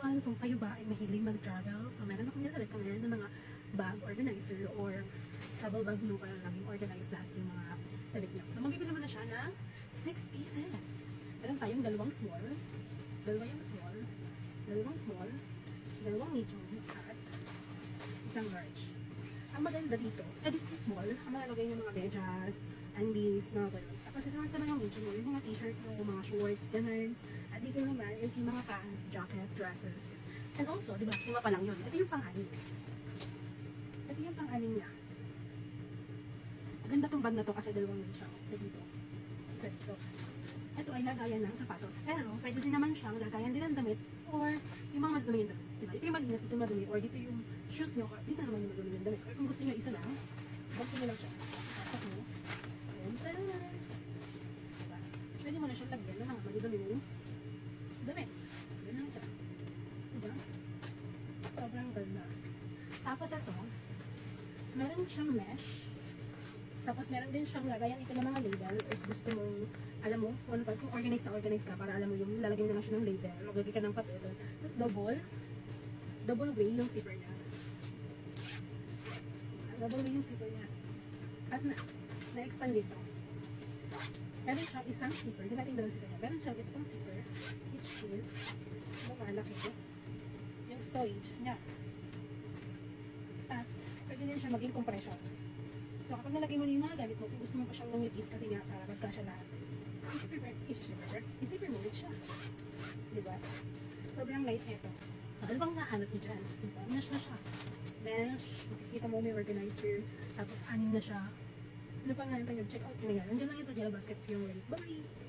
everyone! So kayo ba ay mahilig mag-travel? So meron akong nirecommend ng mga bag organizer or travel bag no para laging organized lahat yung mga tabit niyo. So magbibili mo na siya ng 6 pieces. Meron tayong dalawang small, dalawang small, dalawang medium, at isang large. Ang maganda dito, this is small, ang malalagay yung mga medyas, undies, mga ganun. Tapos ito naman sa mga medium, yung mga t-shirt mo, mga shorts, ganun. At dito naman is yung mga pants, jacket, dresses. And also, di ba, lima pa lang yun. Ito yung pang-anim. Ito yung pang-anim niya. Maganda tong bag na to kasi dalawang way siya. Isa dito. Isa dito. Ito ay lagayan ng sapatos. Pero, pwede din naman siyang lagayan din ng damit or yung mga madumi yung damit. Diba? Ito yung malinis, ito yung madumi. Or dito yung shoes nyo. Or dito naman yung madumi yung damit. Or kung gusto nyo isa lang, bag ko lang siya. Tapos mo. And then, diba? Pwede mo na siyang lagyan ng mga madumi yung damit. Ganun siya. Diba? Sobrang ganda. Tapos ito, meron siyang mesh. Tapos meron din siyang lagayan ito ng mga label if gusto mong, alam mo, kung organize ka para alam mo yung lalagyan mo na siya ng label, maglagay ka ng papel. Tapos double way yung zipper niya. Double way yung zipper niya. At na-expand dito. Meron siyang isang zipper, di ba ito yung dalawang zipper niya? Meron siyang itong zipper, which is, malaki yung storage niya. At pwede din siya maging compression. So, kapag nalagay mo na yung mga gamit mo, kung gusto mo pa siyang lumipis kasi nga para magkasya lahat, isipper mo ulit siya. Diba? Sobrang nice nito. Ano bang nahanap niyo dyan? Diba? Mesh na siya. Mesh. Makikita mo may organizer. Tapos, anim na siya. Ano pang nahanap nyo? Check out nyo na yan. Nandiyan lang yan sa gel basket yung rate. Bye!